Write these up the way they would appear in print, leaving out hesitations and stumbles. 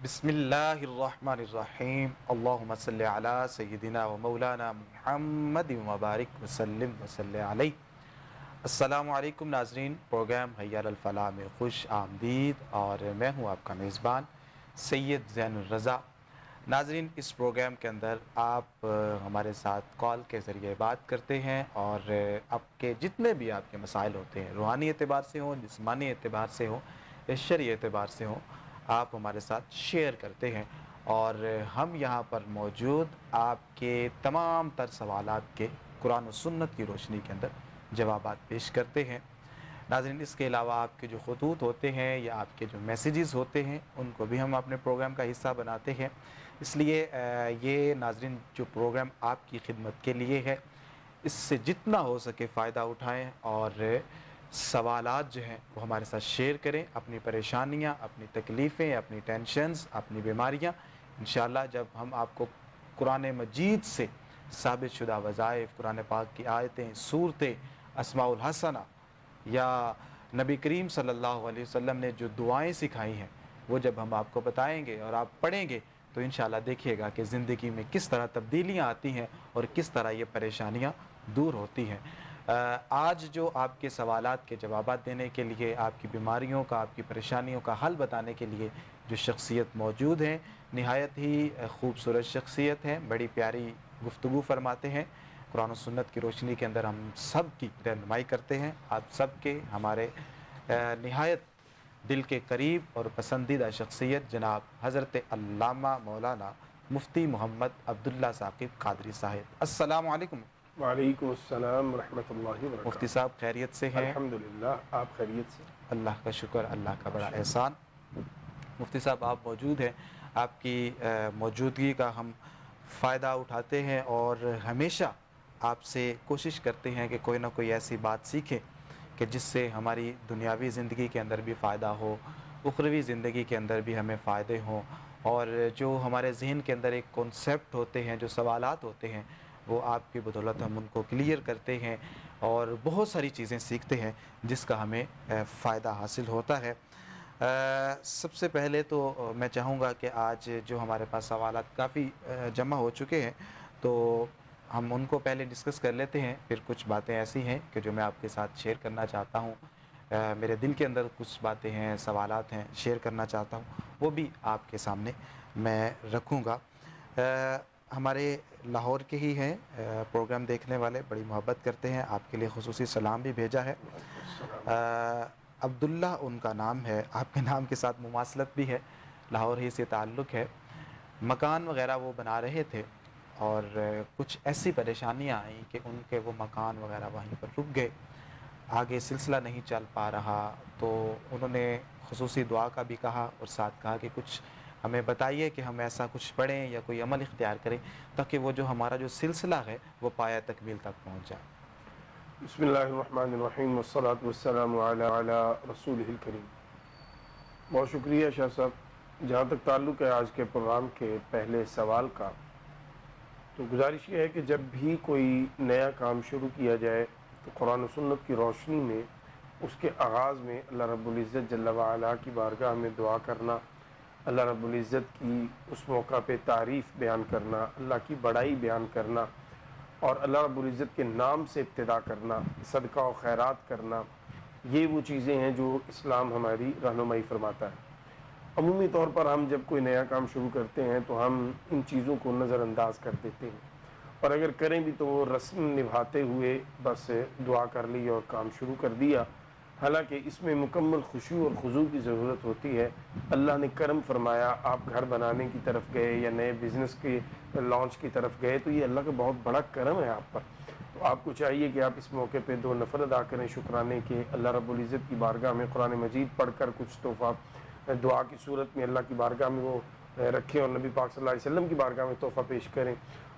بسم اللہ الرحمن الرحیم اللہم صلی علی سیدنا و مولانا محمد مبارک وسلم وصلی علیہ۔ السلام علیکم ناظرین، پروگرام حی علی الفلاح میں خوش آمدید، اور میں ہوں آپ کا میزبان سید زین الرضا۔ ناظرین، اس پروگرام کے اندر آپ ہمارے ساتھ کال کے ذریعے بات کرتے ہیں، اور آپ کے جتنے بھی آپ کے مسائل ہوتے ہیں، روحانی اعتبار سے ہوں، جسمانی اعتبار سے ہوں یا شرعی اعتبار سے ہوں، آپ ہمارے ساتھ شیئر کرتے ہیں، اور ہم یہاں پر موجود آپ کے تمام تر سوالات کے قرآن و سنت کی روشنی کے اندر جوابات پیش کرتے ہیں۔ ناظرین، اس کے علاوہ آپ کے جو خطوط ہوتے ہیں یا آپ کے جو میسیجز ہوتے ہیں، ان کو بھی ہم اپنے پروگرام کا حصہ بناتے ہیں۔ اس لیے یہ ناظرین جو پروگرام آپ کی خدمت کے لیے ہے، اس سے جتنا ہو سکے فائدہ اٹھائیں، اور سوالات جو ہیں وہ ہمارے ساتھ شیئر کریں، اپنی پریشانیاں، اپنی تکلیفیں، اپنی ٹینشنز، اپنی بیماریاں۔ انشاءاللہ جب ہم آپ کو قرآن مجید سے ثابت شدہ وظائف، قرآن پاک کی آیتیں، سورتیں، اسماء الحسنہ، یا نبی کریم صلی اللہ علیہ وسلم نے جو دعائیں سکھائی ہیں، وہ جب ہم آپ کو بتائیں گے اور آپ پڑھیں گے، تو انشاءاللہ دیکھیے گا کہ زندگی میں کس طرح تبدیلیاں آتی ہیں اور کس طرح یہ پریشانیاں دور ہوتی ہیں۔ آج جو آپ کے سوالات کے جوابات دینے کے لیے، آپ کی بیماریوں کا، آپ کی پریشانیوں کا حل بتانے کے لیے جو شخصیت موجود ہیں، نہایت ہی خوبصورت شخصیت ہیں، بڑی پیاری گفتگو فرماتے ہیں، قرآن و سنت کی روشنی کے اندر ہم سب کی رہنمائی کرتے ہیں۔ آپ سب کے ہمارے نہایت دل کے قریب اور پسندیدہ شخصیت جناب حضرت علامہ مولانا مفتی محمد عبداللہ ثاقب قادری صاحب۔ السلام علیکم وعلیکم السلام ورحمۃ اللہ وبرکاتہ۔ مفتی صاحب، خیریت سے ہیں؟ الحمدللہ، آپ خیریت سے؟ اللہ کا شکر، اللہ کا بڑا ماشاء اللہ۔ احسان۔ مفتی صاحب، آپ موجود ہیں، آپ کی موجودگی کا ہم فائدہ اٹھاتے ہیں، اور ہمیشہ آپ سے کوشش کرتے ہیں کہ کوئی نہ کوئی ایسی بات سیکھیں کہ جس سے ہماری دنیاوی زندگی کے اندر بھی فائدہ ہو، اخروی زندگی کے اندر بھی ہمیں فائدے ہوں، اور جو ہمارے ذہن کے اندر ایک کنسیپٹ ہوتے ہیں، جو سوالات ہوتے ہیں، وہ آپ کی بدولت ہم ان کو کلیئر کرتے ہیں، اور بہت ساری چیزیں سیکھتے ہیں جس کا ہمیں فائدہ حاصل ہوتا ہے۔ سب سے پہلے تو میں چاہوں گا کہ آج جو ہمارے پاس سوالات کافی جمع ہو چکے ہیں، تو ہم ان کو پہلے ڈسکس کر لیتے ہیں، پھر کچھ باتیں ایسی ہیں کہ جو میں آپ کے ساتھ شیئر کرنا چاہتا ہوں، میرے دل کے اندر کچھ باتیں ہیں، سوالات ہیں، شیئر کرنا چاہتا ہوں، وہ بھی آپ کے سامنے میں رکھوں گا۔ ہمارے لاہور کے ہی ہیں پروگرام دیکھنے والے، بڑی محبت کرتے ہیں، آپ کے لیے خصوصی سلام بھی بھیجا ہے۔ وعلیکم السلام۔ عبداللہ ان کا نام ہے، آپ کے نام کے ساتھ مماثلت بھی ہے، لاہور ہی سے تعلق ہے۔ مکان وغیرہ وہ بنا رہے تھے، اور کچھ ایسی پریشانیاں آئیں کہ ان کے وہ مکان وغیرہ وہیں پر رک گئے، آگے سلسلہ نہیں چل پا رہا، تو انہوں نے خصوصی دعا کا بھی کہا، اور ساتھ کہا کہ کچھ ہمیں بتائیے کہ ہم ایسا کچھ پڑھیں یا کوئی عمل اختیار کریں تاکہ وہ جو ہمارا جو سلسلہ ہے وہ پایہ تکمیل تک پہنچ جائے۔ بسم اللہ الرحمن الرحیم، والصلاة والسلام علی رسولہ الکریم۔ بہت شکریہ شاہ صاحب۔ جہاں تک تعلق ہے آج کے پروگرام کے پہلے سوال کا، تو گزارش یہ ہے کہ جب بھی کوئی نیا کام شروع کیا جائے تو قرآن و سنت کی روشنی میں اس کے آغاز میں اللہ رب العزت جل وعلا کی بارگاہ میں دعا کرنا، اللہ رب العزت کی اس موقع پہ تعریف بیان کرنا، اللہ کی بڑائی بیان کرنا، اور اللہ رب العزت کے نام سے ابتدا کرنا، صدقہ و خیرات کرنا، یہ وہ چیزیں ہیں جو اسلام ہماری رہنمائی فرماتا ہے۔ عمومی طور پر ہم جب کوئی نیا کام شروع کرتے ہیں تو ہم ان چیزوں کو نظر انداز کر دیتے ہیں، اور اگر کریں بھی تو وہ رسم نبھاتے ہوئے بس دعا کر لی اور کام شروع کر دیا، حالانکہ اس میں مکمل خشوع اور خضوع کی ضرورت ہوتی ہے۔ اللہ نے کرم فرمایا، آپ گھر بنانے کی طرف گئے یا نئے بزنس کے لانچ کی طرف گئے، تو یہ اللہ کا بہت بڑا کرم ہے آپ پر۔ تو آپ کو چاہیے کہ آپ اس موقع پہ 2 نفل ادا کریں شکرانے کے، اللہ رب العزت کی بارگاہ میں قرآن مجید پڑھ کر کچھ تحفہ دعا کی صورت میں اللہ کی بارگاہ میں وہ رکھیں، اور نبی پاک صلی اللہ علیہ وسلم کی بارگاہ میں تحفہ پیش کریں،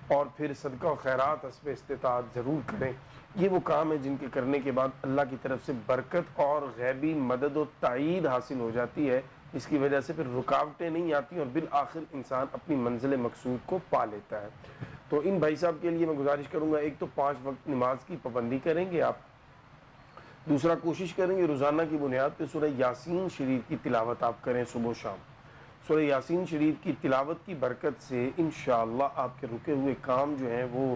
اور پھر صدقہ و خیرات حسب استطاعت ضرور کریں۔ یہ وہ کام ہے جن کے کرنے کے بعد اللہ کی طرف سے برکت اور غیبی مدد و تائید حاصل ہو جاتی ہے، اس کی وجہ سے پھر رکاوٹیں نہیں آتی، اور بالآخر انسان اپنی منزل مقصود کو پا لیتا ہے۔ تو ان بھائی صاحب کے لیے میں گزارش کروں گا، ایک تو 5 وقت نماز کی پابندی کریں گے آپ، دوسرا کوشش کریں گے روزانہ کی بنیاد پہ سورہ یاسین شریف کی تلاوت آپ کریں صبح و شام، سورہ یاسین شریف کی تلاوت کی برکت سے انشاءاللہ آپ کے رکے ہوئے کام جو ہیں وہ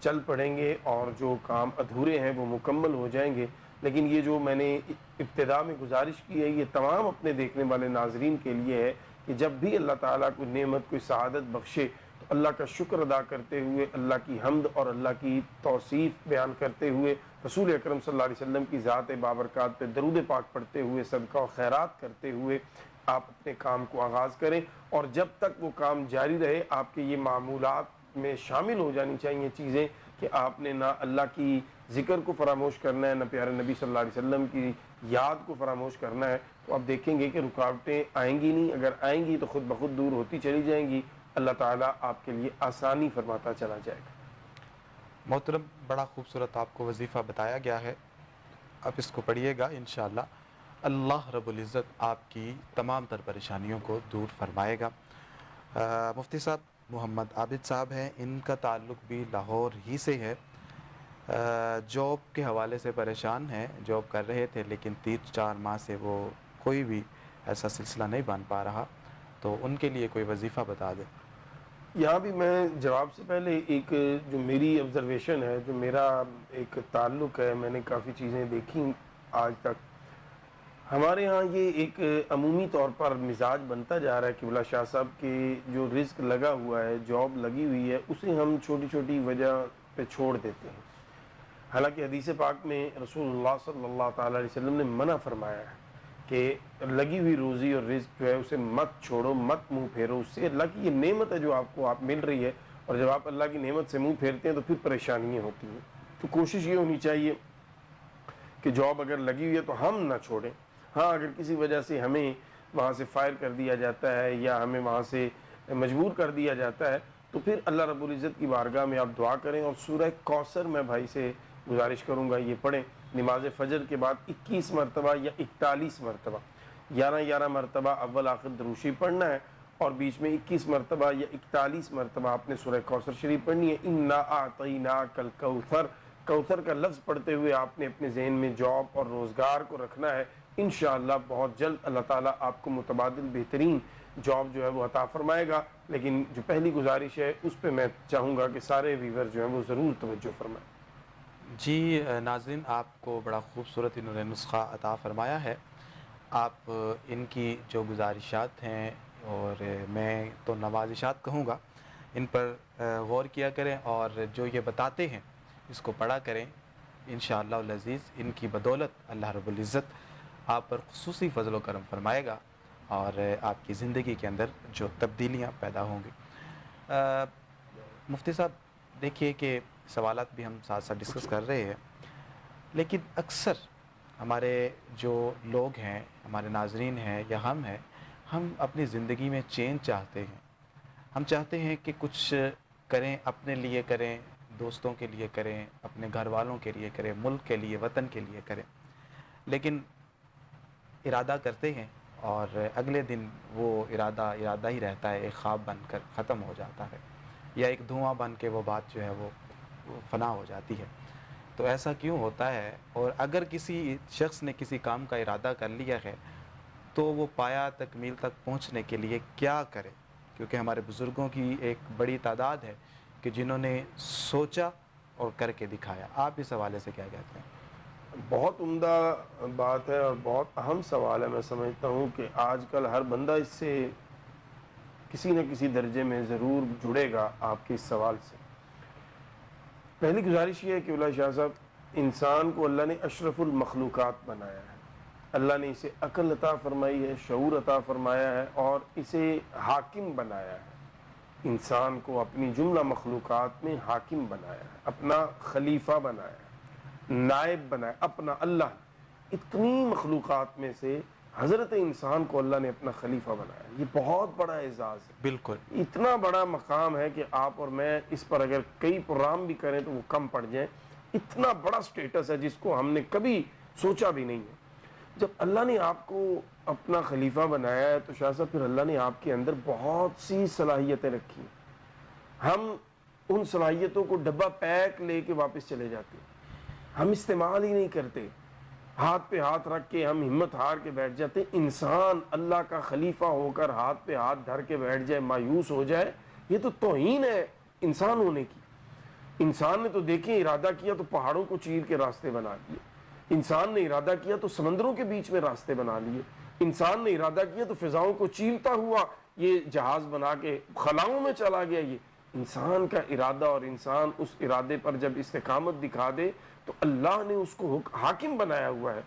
چل پڑیں گے اور جو کام ادھورے ہیں وہ مکمل ہو جائیں گے۔ لیکن یہ جو میں نے ابتدا میں گزارش کی ہے، یہ تمام اپنے دیکھنے والے ناظرین کے لیے ہے کہ جب بھی اللہ تعالیٰ کوئی نعمت، کوئی سعادت بخشے تو اللہ کا شکر ادا کرتے ہوئے، اللہ کی حمد اور اللہ کی توصیف بیان کرتے ہوئے، رسول اکرم صلی اللہ علیہ وسلم کی ذات بابرکات پہ درود پاک پڑھتے ہوئے، صدقہ و خیرات کرتے ہوئے آپ اپنے کام کو آغاز کریں، اور جب تک وہ کام جاری رہے آپ کے یہ معمولات میں شامل ہو جانی چاہیے چیزیں کہ آپ نے نہ اللہ کی ذکر کو فراموش کرنا ہے، نہ پیارے نبی صلی اللہ علیہ وسلم کی یاد کو فراموش کرنا ہے۔ تو آپ دیکھیں گے کہ رکاوٹیں آئیں گی نہیں، اگر آئیں گی تو خود بخود دور ہوتی چلی جائیں گی، اللہ تعالیٰ آپ کے لیے آسانی فرماتا چلا جائے گا۔ محترم، بڑا خوبصورت آپ کو وظیفہ بتایا گیا ہے، آپ اس کو پڑھیے گا انشاءاللہ اللہ رب العزت آپ کی تمام تر پریشانیوں کو دور فرمائے گا۔ مفتی صاحب محمد عابد صاحب ہیں، ان کا تعلق بھی لاہور ہی سے ہے، جاب کے حوالے سے پریشان ہیں، جاب کر رہے تھے لیکن 3-4 ماہ سے وہ کوئی بھی ایسا سلسلہ نہیں بن پا رہا، تو ان کے لیے کوئی وظیفہ بتا دیں۔ یہاں بھی میں جواب سے پہلے ایک جو میری آبزرویشن ہے، جو میرا ایک تعلق ہے، میں نے کافی چیزیں دیکھی آج تک، ہمارے ہاں یہ ایک عمومی طور پر مزاج بنتا جا رہا ہے کہ شاہ صاحب کے جو رزق لگا ہوا ہے، جاب لگی ہوئی ہے، اسے ہم چھوٹی چھوٹی وجہ پہ چھوڑ دیتے ہیں۔ حالانکہ حدیث پاک میں رسول اللہ صلی اللہ تعالیٰ علیہ وسلم نے منع فرمایا ہے کہ لگی ہوئی روزی اور رزق جو ہے اسے مت چھوڑو، مت منہ پھیرو، اس سے اللہ کی یہ نعمت ہے جو آپ مل رہی ہے، اور جب آپ اللہ کی نعمت سے منہ پھیرتے ہیں تو پھر پریشانیاں ہوتی ہیں۔ تو کوشش یہ ہونی چاہیے کہ جاب اگر لگی ہوئی ہے تو ہم نہ چھوڑیں۔ ہاں، اگر کسی وجہ سے ہمیں وہاں سے فائر کر دیا جاتا ہے یا ہمیں وہاں سے مجبور کر دیا جاتا ہے تو پھر اللہ رب العزت کی بارگاہ میں آپ دعا کریں، اور سورہ کوثر میں بھائی سے گزارش کروں گا یہ پڑھیں نماز فجر کے بعد 21 مرتبہ یا 41 مرتبہ، 11 مرتبہ اول آخر دروشی پڑھنا ہے، اور بیچ میں 21 مرتبہ یا 41 مرتبہ آپ نے سورہ کوثر شریف پڑھنی ہے۔ انا اعطیناک الکوثر، کوثر کا لفظ پڑھتے ہوئے آپ نے اپنے ذہن میں جاب اور روزگار کو رکھنا ہے۔ انشاءاللہ بہت جلد اللہ تعالیٰ آپ کو متبادل بہترین جاب جو ہے وہ عطا فرمائے گا۔ لیکن جو پہلی گزارش ہے اس پہ میں چاہوں گا کہ سارے ویور جو ہیں وہ ضرور توجہ فرمائیں۔ جی ناظرین، آپ کو بڑا خوبصورت انہوں نے نسخہ عطا فرمایا ہے۔ آپ ان کی جو گزارشات ہیں، اور میں تو نوازشات کہوں گا، ان پر غور کیا کریں، اور جو یہ بتاتے ہیں اس کو پڑھا کریں۔ انشاءاللہ العزیز ان کی بدولت اللہ رب العزت آپ پر خصوصی فضل و کرم فرمائے گا، اور آپ کی زندگی کے اندر جو تبدیلیاں پیدا ہوں گی۔ مفتی صاحب دیکھیے کہ سوالات بھی ہم ساتھ ساتھ ڈسکس کر رہے ہیں، لیکن اکثر ہمارے جو لوگ ہیں، ہمارے ناظرین ہیں یا ہم ہیں، ہم اپنی زندگی میں چینج چاہتے ہیں۔ ہم چاہتے ہیں کہ کچھ کریں، اپنے لیے کریں، دوستوں کے لیے کریں، اپنے گھر والوں کے لیے کریں، ملک کے لیے، وطن کے لیے کریں، لیکن ارادہ کرتے ہیں اور اگلے دن وہ ارادہ ہی رہتا ہے، ایک خواب بن کر ختم ہو جاتا ہے، یا ایک دھواں بن کے وہ بات جو ہے وہ فنا ہو جاتی ہے۔ تو ایسا کیوں ہوتا ہے؟ اور اگر کسی شخص نے کسی کام کا ارادہ کر لیا ہے تو وہ پایا تکمیل تک پہنچنے کے لیے کیا کرے؟ کیونکہ ہمارے بزرگوں کی ایک بڑی تعداد ہے کہ جنہوں نے سوچا اور کر کے دکھایا۔ آپ اس حوالے سے کیا کہتے ہیں؟ بہت عمدہ بات ہے اور بہت اہم سوال ہے۔ میں سمجھتا ہوں کہ آج کل ہر بندہ اس سے کسی نہ کسی درجے میں ضرور جڑے گا آپ کے اس سوال سے۔ پہلی گزارش یہ ہے کہ شاہ صاحب، انسان کو اللہ نے اشرف المخلوقات بنایا ہے، اللہ نے اسے عقل عطا فرمائی ہے، شعور عطا فرمایا ہے، اور اسے حاکم بنایا ہے۔ انسان کو اپنی جملہ مخلوقات میں حاکم بنایا ہے، اپنا خلیفہ بنایا ہے، نائب بنایا اپنا اللہ نے۔ اتنی مخلوقات میں سے حضرت انسان کو اللہ نے اپنا خلیفہ بنایا، یہ بہت بڑا اعزاز ہے۔ بالکل اتنا بڑا مقام ہے کہ آپ اور میں اس پر اگر کئی پروگرام بھی کریں تو وہ کم پڑ جائیں۔ اتنا بڑا سٹیٹس ہے جس کو ہم نے کبھی سوچا بھی نہیں ہے۔ جب اللہ نے آپ کو اپنا خلیفہ بنایا ہے تو شاہ صاحب پھر اللہ نے آپ کے اندر بہت سی صلاحیتیں رکھی ہیں۔ ہم ان صلاحیتوں کو ڈبہ پیک لے کے واپس چلے جاتے ہیں، ہم استعمال ہی نہیں کرتے۔ ہاتھ پہ ہاتھ رکھ کے ہم ہمت ہار کے بیٹھ جاتے ہیں. انسان اللہ کا خلیفہ ہو کر ہاتھ پہ ہاتھ دھر کے بیٹھ جائے, مایوس ہو جائے, یہ تو توہین ہے انسان ہونے کی. انسان نے تو دیکھیں ارادہ کیا تو پہاڑوں کو چیر کے راستے بنا دیے, انسان نے ارادہ کیا تو سمندروں کے بیچ میں راستے بنا لیے, انسان نے ارادہ کیا تو فضاؤں کو چیرتا ہوا یہ جہاز بنا کے خلاؤں میں چلا گیا. یہ انسان کا ارادہ, اور انسان اس ارادے پر جب استقامت دکھا دے تو اللہ نے اس کو حاکم بنایا ہوا ہے.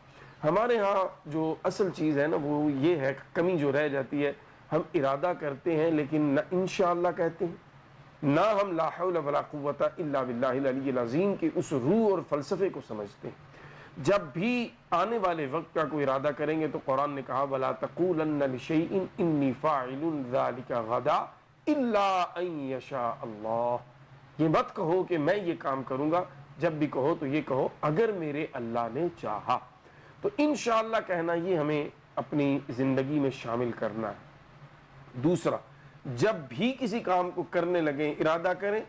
ہمارے ہاں جو اصل چیز ہے نا وہ یہ ہے, کمی جو رہ جاتی ہے, ہم ارادہ کرتے ہیں لیکن نہ انشاءاللہ کہتے ہیں, نہ ہم لا حول ولا قوت الا باللہ العلی العظیم کی اس روح اور فلسفے کو سمجھتے ہیں. جب بھی آنے والے وقت کا کوئی ارادہ کریں گے تو قرآن نے کہا وَلَا تَقُولَنَّ لِشَيْءٍ إِنِّي فَاعِلٌ ذَلِكَ غَدًا إِلَّا أَن يَشَاءَ اللَّهُ. یہ مت کہو کہ میں یہ کام کروں گا, جب بھی کہو تو یہ کہو اگر میرے اللہ نے چاہا. تو انشاءاللہ کہنا یہ ہمیں اپنی زندگی میں شامل کرنا ہے. دوسرا, جب بھی کسی کام کو کرنے لگیں, ارادہ کریں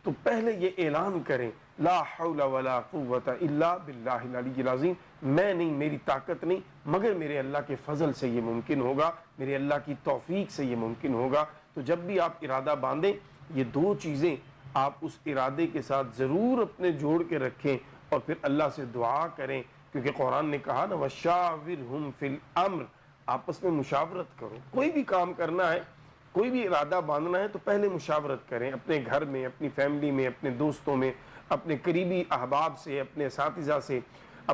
تو پہلے یہ اعلان کریں لا حول ولا قوت الا باللہ العلی العظیم, میں نہیں, میری طاقت نہیں, مگر میرے اللہ کے فضل سے یہ ممکن ہوگا, میرے اللہ کی توفیق سے یہ ممکن ہوگا. تو جب بھی آپ ارادہ باندھیں یہ دو چیزیں آپ اس ارادے کے ساتھ ضرور اپنے جوڑ کے رکھیں اور پھر اللہ سے دعا کریں, کیونکہ قرآن نے کہا نا وَشَاوِرْهُمْ فِي الْأَمْرِ, آپس میں مشاورت کرو. کوئی بھی کام کرنا ہے, کوئی بھی ارادہ باندھنا ہے تو پہلے مشاورت کریں اپنے گھر میں, اپنی فیملی میں, اپنے دوستوں میں, اپنے قریبی احباب سے, اپنے اساتذہ سے,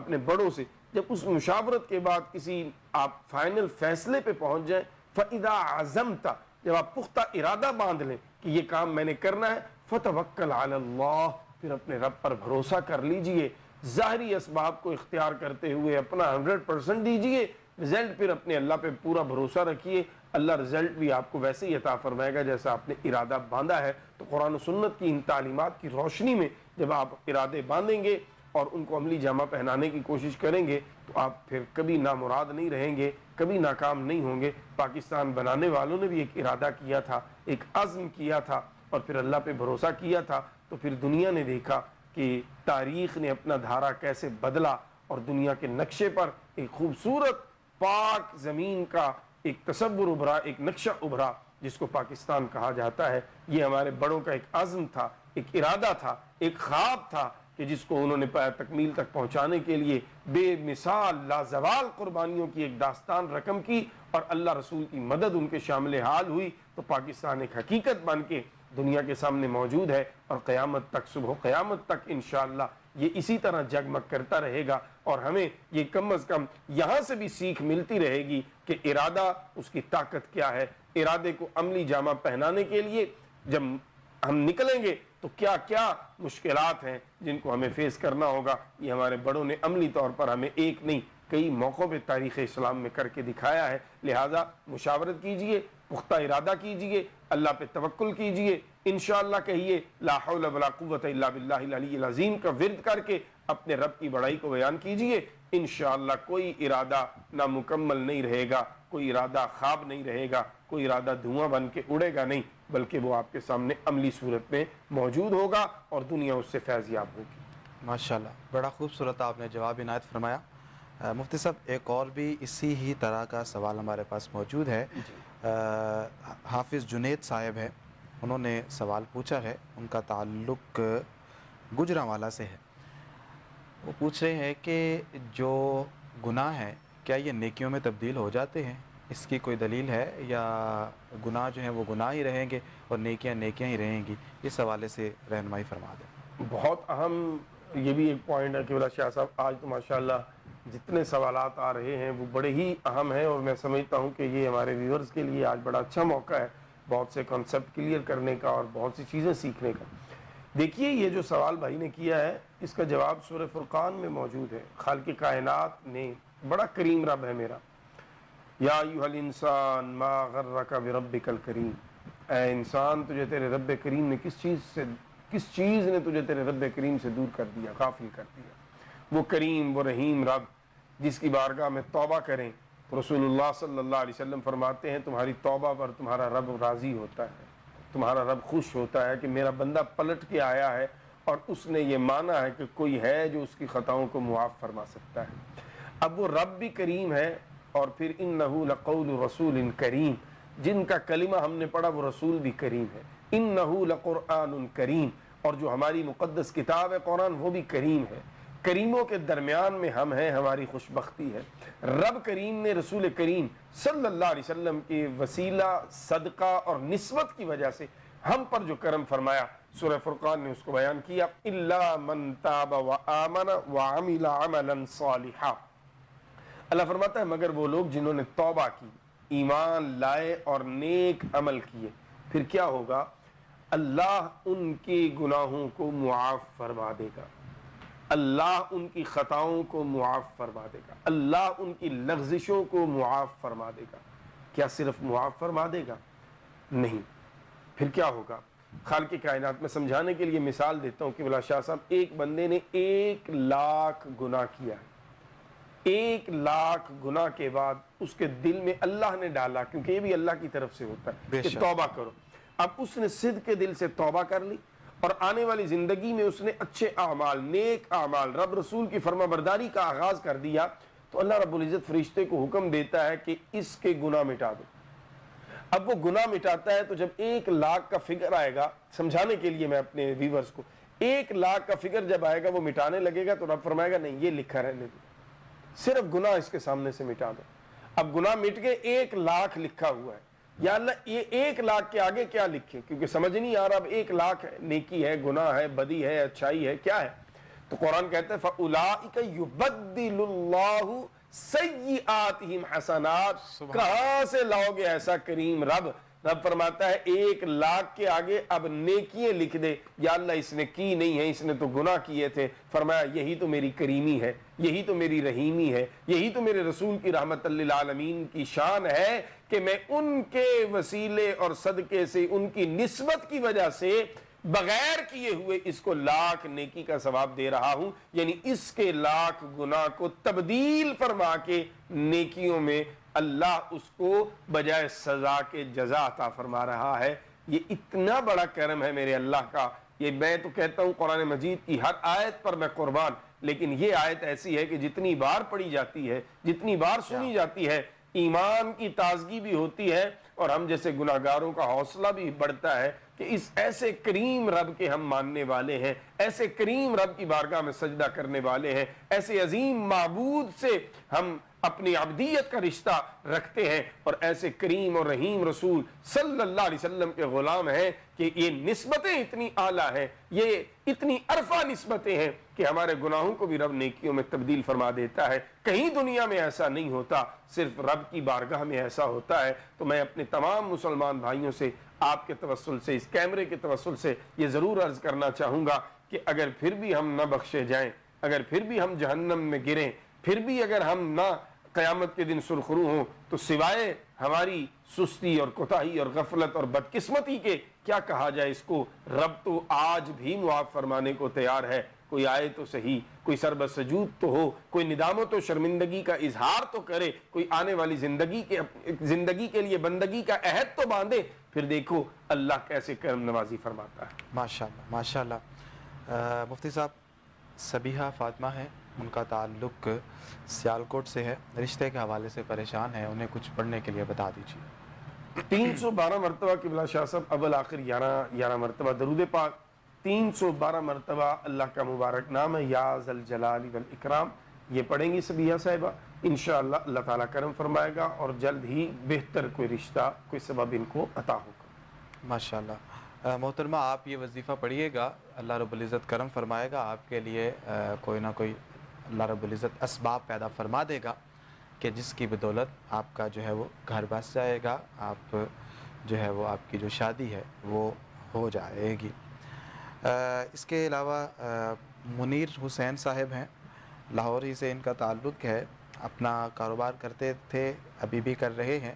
اپنے بڑوں سے. جب اس مشاورت کے بعد کسی آپ فائنل فیصلے پہ پہنچ جائیں, فَإِذَا عَزَمْتَ, جب آپ پختہ ارادہ باندھ لیں کہ یہ کام میں نے کرنا ہے, فَتَوَكَّلْ عَلَى اللَّهِ, پھر اپنے رب پر بھروسہ کر لیجئے. ظاہری اسباب کو اختیار کرتے ہوئے اپنا 100% دیجئے, رزلٹ پھر اپنے اللہ پہ پورا بھروسہ رکھیے. اللہ رزلٹ بھی آپ کو ویسے ہی عطا فرمائے گا جیسا آپ نے ارادہ باندھا ہے. تو قرآن و سنت کی ان تعلیمات کی روشنی میں جب آپ ارادے باندھیں گے اور ان کو عملی جامہ پہنانے کی کوشش کریں گے تو آپ پھر کبھی نامراد نہیں رہیں گے, کبھی ناکام نہیں ہوں گے. پاکستان بنانے والوں نے بھی ایک ارادہ کیا تھا, ایک عزم کیا تھا اور پھر اللہ پہ بھروسہ کیا تھا, تو پھر دنیا نے دیکھا کہ تاریخ نے اپنا دھارا کیسے بدلا اور دنیا کے نقشے پر ایک خوبصورت پاک زمین کا ایک تصور ابھرا, ایک نقشہ ابھرا جس کو پاکستان کہا جاتا ہے. یہ ہمارے بڑوں کا ایک عزم تھا, ایک ارادہ تھا, ایک خواب تھا کہ جس کو انہوں نے تکمیل تک پہنچانے کے لیے بے مثال لازوال قربانیوں کی ایک داستان رقم کی اور اللہ رسول کی مدد ان کے شامل حال ہوئی. تو پاکستان ایک حقیقت بن کے دنیا کے سامنے موجود ہے اور قیامت تک, صبح قیامت تک انشاءاللہ یہ اسی طرح جگمگ کرتا رہے گا. اور ہمیں یہ کم از کم یہاں سے بھی سیکھ ملتی رہے گی کہ ارادہ اس کی طاقت کیا ہے. ارادے کو عملی جامہ پہنانے کے لیے جب ہم نکلیں گے تو کیا کیا مشکلات ہیں جن کو ہمیں فیس کرنا ہوگا. یہ ہمارے بڑوں نے عملی طور پر ہمیں ایک نہیں کئی موقعوں پہ تاریخ اسلام میں کر کے دکھایا ہے. لہٰذا مشاورت کیجئے, پختہ ارادہ کیجئے, اللہ پہ توکل کیجئے, انشاءاللہ کہیے لا حول ولا قوت الا باللہ العلی العظیم کا ورد کر کے اپنے رب کی بڑائی کو بیان کیجئے. انشاءاللہ کوئی ارادہ نامکمل نہیں رہے گا, کوئی ارادہ خواب نہیں رہے گا, کوئی ارادہ دھواں بن کے اڑے گا نہیں, بلکہ وہ آپ کے سامنے عملی صورت میں موجود ہوگا اور دنیا اس سے فیض یاب ہوگی. ماشاءاللہ, بڑا خوبصورت آپ نے جواب عنایت فرمایا. مفتی صاحب, ایک اور بھی اسی ہی طرح کا سوال ہمارے پاس موجود ہے. حافظ جنید صاحب ہے, انہوں نے سوال پوچھا ہے, ان کا تعلق گجرانوالہ سے ہے. وہ پوچھ رہے ہیں کہ جو گناہ ہیں کیا یہ نیکیوں میں تبدیل ہو جاتے ہیں؟ اس کی کوئی دلیل ہے یا گناہ جو ہیں وہ گناہ ہی رہیں گے اور نیکیاں نیکیاں ہی رہیں گی؟ اس حوالے سے رہنمائی فرما دیں. بہت اہم یہ بھی ایک پوائنٹ ہے کہ بلا شاہ صاحب, آج تو ماشاءاللہ جتنے سوالات آ رہے ہیں وہ بڑے ہی اہم ہیں اور میں سمجھتا ہوں کہ یہ ہمارے ویورز کے لیے آج بڑا اچھا موقع ہے بہت سے کانسیپٹ کلیئر کرنے کا اور بہت سی چیزیں سیکھنے کا. دیکھیے, یہ جو سوال بھائی نے کیا ہے اس کا جواب سورہ فرقان میں موجود ہے. خالق کائنات نے, بڑا کریم رب ہے میرا, یا ایھا الانسان ما غرک بربک الکریم, اے انسان تجھے تیرے رب کریم نے کس چیز نے تجھے تیرے رب کریم سے دور کر دیا, غافل کر دیا. وہ کریم, وہ رحیم رب جس کی بارگاہ میں توبہ کریں تو رسول اللہ صلی اللہ علیہ وسلم فرماتے ہیں تمہاری توبہ پر تمہارا رب راضی ہوتا ہے, تمہارا رب خوش ہوتا ہے کہ میرا بندہ پلٹ کے آیا ہے اور اس نے یہ مانا ہے کہ کوئی ہے جو اس کی خطاؤں کو معاف فرما سکتا ہے. اب وہ رب بھی کریم ہے، اور پھر انہو لقول رسول کریم، جن کا کلمہ ہم نے پڑھا وہ رسول بھی کریم ہے، انہو لقرآن کریم، اور جو ہماری مقدس کتاب ہے قرآن وہ بھی کریم ہے۔ کریموں کے درمیان میں ہم ہیں، ہماری خوش بختی ہے۔ رب کریم نے رسول کریم صلی اللہ علیہ وسلم کے وسیلہ، صدقہ اور نسبت کی وجہ سے ہم پر جو کرم فرمایا، سورہ فرقان نے اس کو بیان کیا، الا من تاب وآمن وعمل عملا صالحا۔ اللہ فرماتا ہے مگر وہ لوگ جنہوں نے توبہ کی، ایمان لائے اور نیک عمل کیے، پھر کیا ہوگا؟ اللہ ان کے گناہوں کو معاف فرما دے گا، اللہ ان کی خطاؤں کو معاف فرما دے گا، اللہ ان کی لغزشوں کو معاف فرما دے گا۔ کیا صرف معاف فرما دے گا؟ نہیں، پھر کیا ہوگا؟ خالق کائنات میں سمجھانے کے لیے مثال دیتا ہوں کہ بلا شاہ صاحب، ایک بندے نے 1,00,000 گناہ کیا ہے، 1,00,000 گناہ کے بعد اس کے دل میں اللہ نے ڈالا، کیونکہ یہ بھی اللہ کی طرف سے ہوتا ہے کہ توبہ کرو۔ اب اس نے صدق کے دل سے توبہ کر لی، اور آنے والی زندگی میں اس نے اچھے اعمال، نیک اعمال، رب رسول کی فرما برداری کا آغاز کر دیا، تو اللہ رب العزت فرشتے کو حکم دیتا ہے کہ اس کے گناہ مٹا دو۔ اب وہ گناہ مٹاتا ہے، تو جب 1,00,000 کا فگر آئے گا، سمجھانے کے لیے میں اپنے ویورز کو، 1,00,000 کا فگر جب آئے گا وہ مٹانے لگے گا، تو رب فرمائے گا نہیں، یہ لکھا رہنے دو، صرف گناہ اس کے سامنے سے مٹا دو۔ اب گناہ مٹ گئے، 1,00,000 لکھا ہوا ہے، یا اللہ یہ 1,00,000 کے آگے کیا لکھیں، کیونکہ سمجھ نہیں آ رہا اب 1,00,000 نیکی ہے، گناہ ہے، بدی ہے، اچھائی ہے، کیا ہے؟ تو قرآن کہتا ہے فَأُولَٰئِكَ يُبَدِّلُ اللَّهُ سَيِّئَاتِهِمْ حَسَنَاتٍ۔ کہاں سے لاؤ گے ایسا کریم رب؟ رب فرماتا ہے 1,00,000 کے آگے اب نیکیاں لکھ دے، یا اللہ اس نے کی نہیں ہے، اس نے تو گناہ کیے تھے۔ فرمایا یہی تو میری کریمی ہے، یہی تو میری رحیمی ہے، یہی تو میرے رسول کی رحمت للعالمین کی شان ہے کہ میں ان کے وسیلے اور صدقے سے، ان کی نسبت کی وجہ سے بغیر کیے ہوئے اس کو 1,00,000 نیکی کا ثواب دے رہا ہوں، یعنی اس کے 1,00,000 گناہ کو تبدیل فرما کے نیکیوں میں اللہ اس کو بجائے سزا کے جزا عطا فرما رہا ہے۔ یہ اتنا بڑا کرم ہے میرے اللہ کا، یہ میں تو کہتا ہوں قرآن مجید کی ہر آیت پر میں قربان، لیکن یہ آیت ایسی ہے کہ جتنی بار پڑھی جاتی ہے، جتنی بار سنی جاتی ہے، ایمان کی تازگی بھی ہوتی ہے، اور ہم جیسے گناہگاروں کا حوصلہ بھی بڑھتا ہے کہ اس ایسے کریم رب کے ہم ماننے والے ہیں، ایسے کریم رب کی بارگاہ میں سجدہ کرنے والے ہیں، ایسے عظیم معبود سے ہم اپنی عبدیت کا رشتہ رکھتے ہیں، اور ایسے کریم اور رحیم رسول صلی اللہ علیہ وسلم کے غلام ہیں کہ یہ نسبتیں اتنی اعلیٰ ہیں، یہ اتنی عرفہ نسبتیں ہیں کہ ہمارے گناہوں کو بھی رب نیکیوں میں تبدیل فرما دیتا ہے۔ کہیں دنیا میں ایسا نہیں ہوتا، صرف رب کی بارگاہ میں ایسا ہوتا ہے۔ تو میں اپنے تمام مسلمان بھائیوں سے، آپ کے توسل سے، اس کیمرے کے توسل سے یہ ضرور عرض کرنا چاہوں گا کہ اگر پھر بھی ہم نہ بخشے جائیں، اگر پھر بھی ہم جہنم میں گریں، پھر بھی اگر ہم نہ قیامت کے دن سرخرو ہوں، تو سوائے ہماری سستی اور کوتاہی اور غفلت اور بدقسمتی کے کیا کہا جائے اس کو؟ رب تو آج بھی معاف فرمانے کو تیار ہے۔ کوئی آئے تو صحیح، کوئی سر بسجود تو ہو، کوئی ندامت و شرمندگی کا اظہار تو کرے، کوئی آنے والی زندگی کے لیے بندگی کا عہد تو باندھے، پھر دیکھو اللہ کیسے کرم نوازی فرماتا ہے۔ ماشاءاللہ ماشاءاللہ۔ مفتی صاحب، صبیحہ فاطمہ ہیں، ان کا تعلق سیالکوٹ سے ہے، رشتے کے حوالے سے پریشان ہیں، انہیں کچھ پڑھنے کے لیے بتا دیجیے۔ 312 مرتبہ قبلہ شاہ صاحب، اول آخر 11 مرتبہ درود پاک، 312 مرتبہ اللہ کا مبارک نام ہے یا ذا الجلال والاکرام، یہ پڑھیں گی صبیحہ صاحبہ، انشاءاللہ اللہ تعالیٰ کرم فرمائے گا، اور جلد ہی بہتر کوئی رشتہ، کوئی سبب ان کو عطا ہوگا۔ ماشاءاللہ۔ محترمہ، آپ یہ وظیفہ پڑھیے گا، اللہ رب العزت کرم فرمائے گا، آپ کے لیے کوئی نہ کوئی اللہ رب العزت اسباب پیدا فرما دے گا کہ جس کی بدولت آپ کا جو ہے وہ گھر بس جائے گا، آپ جو ہے وہ آپ کی جو شادی ہے وہ ہو جائے گی۔ اس کے علاوہ منیر حسین صاحب ہیں، لاہور ہی سے ان کا تعلق ہے، اپنا کاروبار کرتے تھے، ابھی بھی کر رہے ہیں،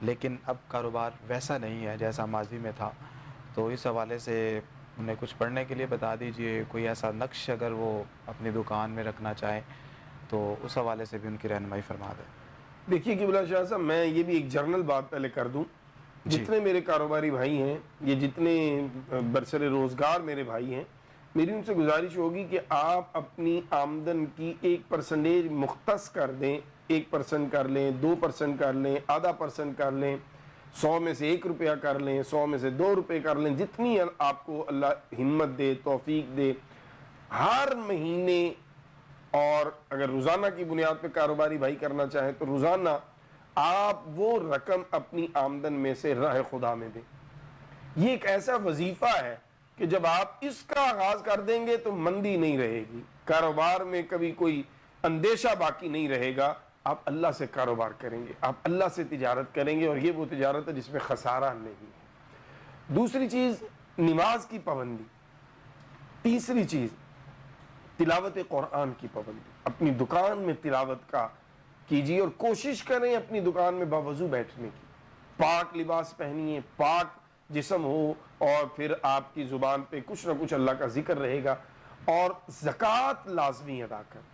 لیکن اب کاروبار ویسا نہیں ہے جیسا ماضی میں تھا، تو اس حوالے سے انہیں کچھ پڑھنے کے لیے بتا دیجئے، کوئی ایسا نقش اگر وہ اپنی دکان میں رکھنا چاہیں تو اس حوالے سے بھی ان کی رہنمائی فرما دیں۔ دیکھیے قبلہ شاہ صاحب، میں یہ بھی ایک جرنل بات پہلے کر دوں، جتنے میرے کاروباری بھائی ہیں، یہ جتنے برسر روزگار میرے بھائی ہیں، میری ان سے گزارش ہوگی کہ آپ اپنی آمدن کی 1% مختص کر دیں، 1% کر لیں، 2% کر لیں، ½ % کر لیں، 100 میں سے 1 روپیہ کر لیں، 100 میں سے 2 روپے کر لیں، جتنی آپ کو اللہ ہمت دے، توفیق دے، ہر مہینے، اور اگر روزانہ کی بنیاد پہ کاروباری بھائی کرنا چاہیں تو روزانہ آپ وہ رقم اپنی آمدن میں سے راہ خدا میں دیں۔ یہ ایک ایسا وظیفہ ہے کہ جب آپ اس کا آغاز کر دیں گے تو مندی نہیں رہے گی، کاروبار میں کبھی کوئی اندیشہ باقی نہیں رہے گا، آپ اللہ سے کاروبار کریں گے، آپ اللہ سے تجارت کریں گے، اور یہ وہ تجارت ہے جس میں خسارہ نہیں ہے۔ دوسری چیز نماز کی پابندی، تیسری چیز تلاوت قرآن کی پابندی، اپنی دکان میں تلاوت کا کیجیے، اور کوشش کریں اپنی دکان میں باوضو بیٹھنے کی، پاک لباس پہنیے، پاک جسم ہو، اور پھر آپ کی زبان پہ کچھ نہ کچھ اللہ کا ذکر رہے گا، اور زکوٰۃ لازمی ادا کریں۔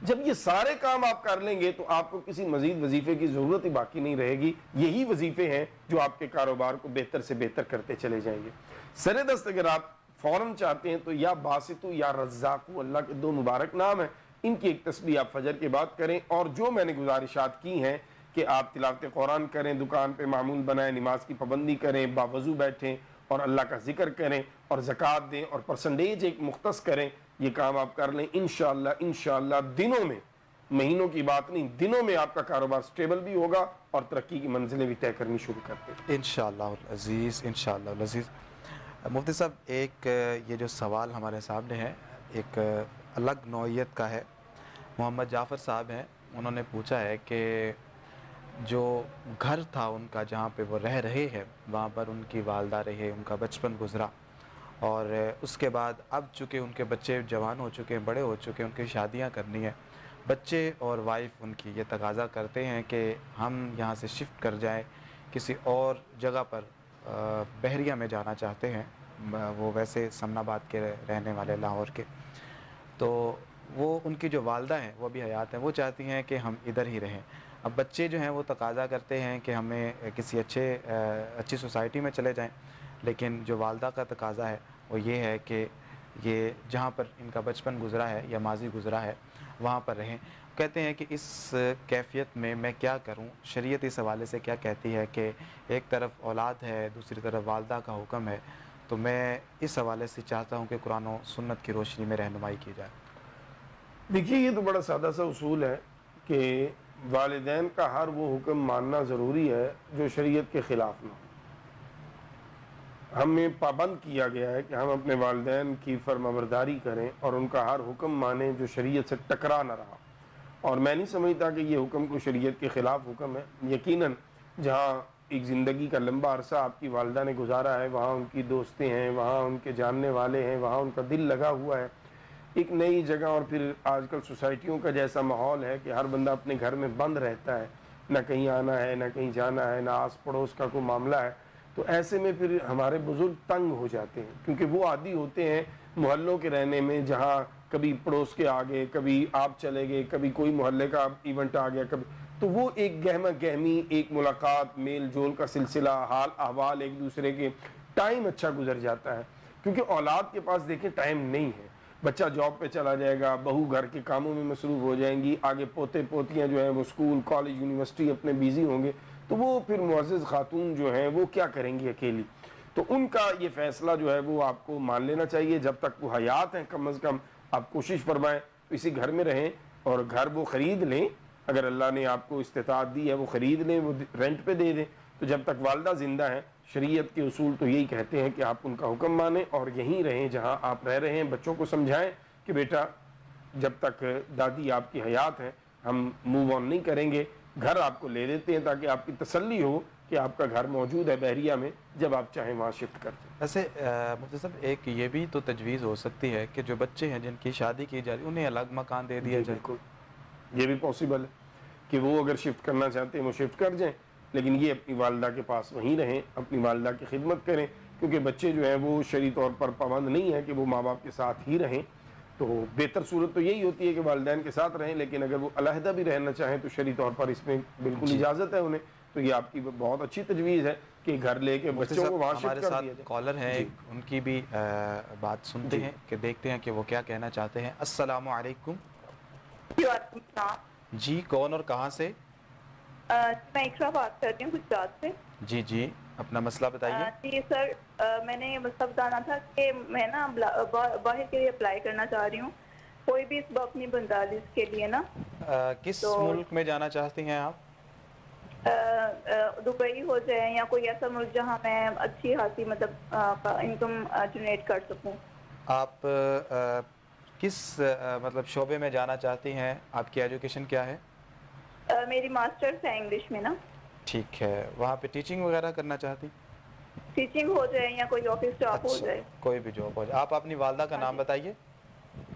جب یہ سارے کام آپ کر لیں گے تو آپ کو کسی مزید وظیفے کی ضرورت ہی باقی نہیں رہے گی۔ یہی وظیفے ہیں جو آپ کے کاروبار کو بہتر سے بہتر کرتے چلے جائیں گے۔ سر دست اگر آپ فوراً چاہتے ہیں تو یا باسطو یا رزاقو، اللہ کے 2 مبارک نام ہیں، ان کی ایک تسبیح آپ فجر کے بعد کریں، اور جو میں نے گزارشات کی ہیں کہ آپ تلاوت قرآن کریں، دکان پہ معمول بنائیں، نماز کی پابندی کریں، باوضو بیٹھیں اور اللہ کا ذکر کریں، اور زکوٰۃ دیں، اور پرسنٹیج ایک مختص کریں، یہ کام آپ کر لیں، انشاءاللہ دنوں میں، مہینوں کی بات نہیں، دنوں میں آپ کا کاروبار سٹیبل بھی ہوگا اور ترقی کی منزلیں بھی طے کرنی شروع کر دیں۔ انشاءاللہ العزیز، انشاءاللہ العزیز۔ مفتی صاحب، ایک یہ جو سوال ہمارے سامنے ہے ایک الگ نوعیت کا ہے۔ محمد جعفر صاحب ہیں، انہوں نے پوچھا ہے کہ جو گھر تھا ان کا جہاں پہ وہ رہ رہے ہیں، وہاں پر ان کی والدہ رہے، ان کا بچپن گزرا، اور اس کے بعد اب چونکہ ان کے بچے جوان ہو چکے ہیں، بڑے ہو چکے ہیں، ان کی شادیاں کرنی ہیں، بچے اور وائف ان کی یہ تقاضا کرتے ہیں کہ ہم یہاں سے شفٹ کر جائیں کسی اور جگہ پر، بحریہ میں جانا چاہتے ہیں، وہ ویسے سمن آباد کے رہنے والے، لاہور کے، تو وہ ان کی جو والدہ ہیں وہ بھی حیات ہیں، وہ چاہتی ہیں کہ ہم ادھر ہی رہیں۔ اب بچے جو ہیں وہ تقاضا کرتے ہیں کہ ہمیں کسی اچھی سوسائٹی میں چلے جائیں، لیکن جو والدہ کا تقاضا ہے وہ یہ ہے کہ یہ جہاں پر ان کا بچپن گزرا ہے یا ماضی گزرا ہے وہاں پر رہیں۔ کہتے ہیں کہ اس کیفیت میں کیا کروں؟ شریعت اس حوالے سے کیا کہتی ہے کہ ایک طرف اولاد ہے، دوسری طرف والدہ کا حکم ہے، تو میں اس حوالے سے چاہتا ہوں کہ قرآن و سنت کی روشنی میں رہنمائی کی جائے۔ دیکھیے، یہ تو بڑا سادہ سا اصول ہے کہ والدین کا ہر وہ حکم ماننا ضروری ہے جو شریعت کے خلاف نہ ہو۔ ہمیں پابند کیا گیا ہے کہ ہم اپنے والدین کی فرمانبرداری کریں اور ان کا ہر حکم مانیں جو شریعت سے ٹکرا نہ رہا، اور میں نہیں سمجھتا کہ یہ حکم کو شریعت کے خلاف حکم ہے۔ یقیناً جہاں ایک زندگی کا لمبا عرصہ آپ کی والدہ نے گزارا ہے، وہاں ان کی دوستیں ہیں، وہاں ان کے جاننے والے ہیں، وہاں ان کا دل لگا ہوا ہے۔ ایک نئی جگہ، اور پھر آج کل سوسائٹیوں کا جیسا ماحول ہے کہ ہر بندہ اپنے گھر میں بند رہتا ہے، نہ کہیں آنا ہے، نہ کہیں جانا ہے، نہ آس پڑوس کا کوئی معاملہ ہے، تو ایسے میں پھر ہمارے بزرگ تنگ ہو جاتے ہیں، کیونکہ وہ عادی ہوتے ہیں محلوں کے رہنے میں، جہاں کبھی پڑوس کے آگے، کبھی آپ چلے گئے، کبھی کوئی محلے کا ایونٹ آ گیا، کبھی تو وہ ایک گہما گہمی، ایک ملاقات، میل جول کا سلسلہ، حال احوال ایک دوسرے کے، ٹائم اچھا گزر جاتا ہے۔ کیونکہ اولاد کے پاس دیکھیں ٹائم نہیں ہے، بچہ جاب پہ چلا جائے گا، بہو گھر کے کاموں میں مصروف ہو جائیں گی، آگے پوتے پوتیاں جو ہیں وہ اسکول، کالج، یونیورسٹی اپنے بیزی ہوں گے، تو وہ پھر معزز خاتون جو ہیں وہ کیا کریں گی اکیلی؟ تو ان کا یہ فیصلہ جو ہے وہ آپ کو مان لینا چاہیے۔ جب تک وہ حیات ہیں کم از کم آپ کوشش فرمائیں تو اسی گھر میں رہیں، اور گھر وہ خرید لیں، اگر اللہ نے آپ کو استطاعت دی ہے وہ خرید لیں، وہ رینٹ پہ دے دیں۔ تو جب تک والدہ زندہ ہیں، شریعت کے اصول تو یہی کہتے ہیں کہ آپ ان کا حکم مانیں اور یہیں رہیں جہاں آپ رہ رہے ہیں۔ بچوں کو سمجھائیں کہ بیٹا جب تک دادی آپ کی حیات ہیں ہم موو آن نہیں کریں گے، گھر آپ کو لے دیتے ہیں تاکہ آپ کی تسلی ہو کہ آپ کا گھر موجود ہے بحریہ میں، جب آپ چاہیں وہاں شفٹ کر دیں۔ ویسے مفتی صاحب، ایک یہ بھی تو تجویز ہو سکتی ہے کہ جو بچے ہیں جن کی شادی کی جا رہی ہے انہیں الگ مکان دے دیا جائے۔ بالکل، یہ بھی پاسبل ہے کہ وہ اگر شفٹ کرنا چاہتے ہیں وہ شفٹ کر جائیں، لیکن یہ اپنی والدہ کے پاس وہیں رہیں، اپنی والدہ کی خدمت کریں، کیونکہ بچے جو ہیں وہ شرعی طور پر پابند نہیں ہے کہ وہ ماں باپ کے ساتھ ہی رہیں۔ تو بہتر صورت تو یہی ہوتی ہے کہ والدین کے ساتھ رہیں، لیکن اگر وہ علیحدہ بھی رہنا چاہیں تو شرعی طور پر اس میں بالکل اجازت ہے انہیں، تو یہ آپ کی بہت اچھی تجویز ہے کہ گھر لے کے بچوں کو وہاں ہمارے شفٹ کر ساتھ دیا جائے. کالر ہیں جی ایک، ان کی بھی بات سنتے جی ہیں کہ دیکھتے ہیں کہ وہ کیا کہنا چاہتے ہیں. السلام علیکم. وعلیکم السلام. جی کون اور کہاں سے؟ میں اقرا بات کر رہی ہوں گجرات سے. جی جی اپنا مسئلہ بتائیے. جی سر، میں نے یہ مسئلہ بتانا تھا کہ میں نا باہر کے لیے اپلائی کرنا چاہ رہی ہوں، کوئی بھی اس وقت نہیں بنتا اس کے لیے نا. کس تو ملک میں جانا چاہتی ہیں آپ؟ دبئی ہو جائے یا کوئی ایسا ملک جہاں میں اچھی خاصی مطلب انکم جنریٹ کر سکوں. آپ کس مطلب شعبے میں جانا چاہتی ہیں؟ آپ کی ایجوکیشن کیا ہے؟ میری ماسٹرس ہے انگلش میں نا. ٹھیک ہے، وہاں پہ ٹیچنگ وغیرہ کرنا چاہتی؟ ٹیچنگ ہو جائے یا کوئی آفس جاب ہو اچھا، جائے. کوئی بھی جاب ہو جائے. آپ اپنی والدہ کا ہاں نام جی، بتائیے.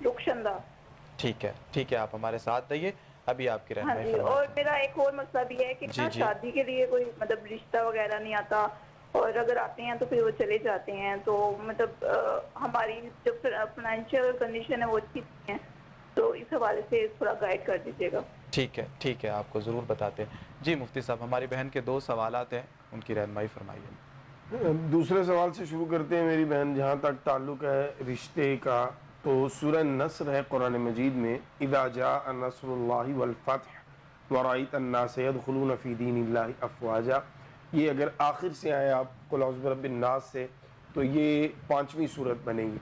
رخشندہ. ٹھیک ہے ٹھیک ہے، آپ ہمارے ساتھ رہیے، ابھی آپ کی ہاں رہنمائی جی، اور فرماتے ہیں. میرا ایک اور مسئلہ بھی ہے کہ جی نا جی شادی کے لیے کوئی مطلب رشتہ وغیرہ نہیں آتا، اور اگر آتے ہیں تو پھر وہ چلے جاتے ہیں. تو مطلب ہماری جو فائنینشیل کنڈیشن ہے وہ اچھی نہیں ہے، تو اس حوالے سے تھوڑا گائیڈ کر دیجیے گا. ٹھیک ہے، آپ کو ضرور بتاتے ہیں. جی مفتی صاحب، ہماری بہن کے 2 سوالات ہیں، ان کی رہنمائی فرمائیے. دوسرے سوال سے شروع کرتے ہیں میری بہن. جہاں تک تعلق ہے رشتے کا، تو سورہ نصر ہے قرآن مجید میں، اذا جاء نصر اللہ والفتح ورأیت الناس يدخلون فی دین اللہ افواجا. یہ اگر آخر سے آئے آپ قل اعوذ برب الناس سے، تو یہ 5ویں صورت بنے گی.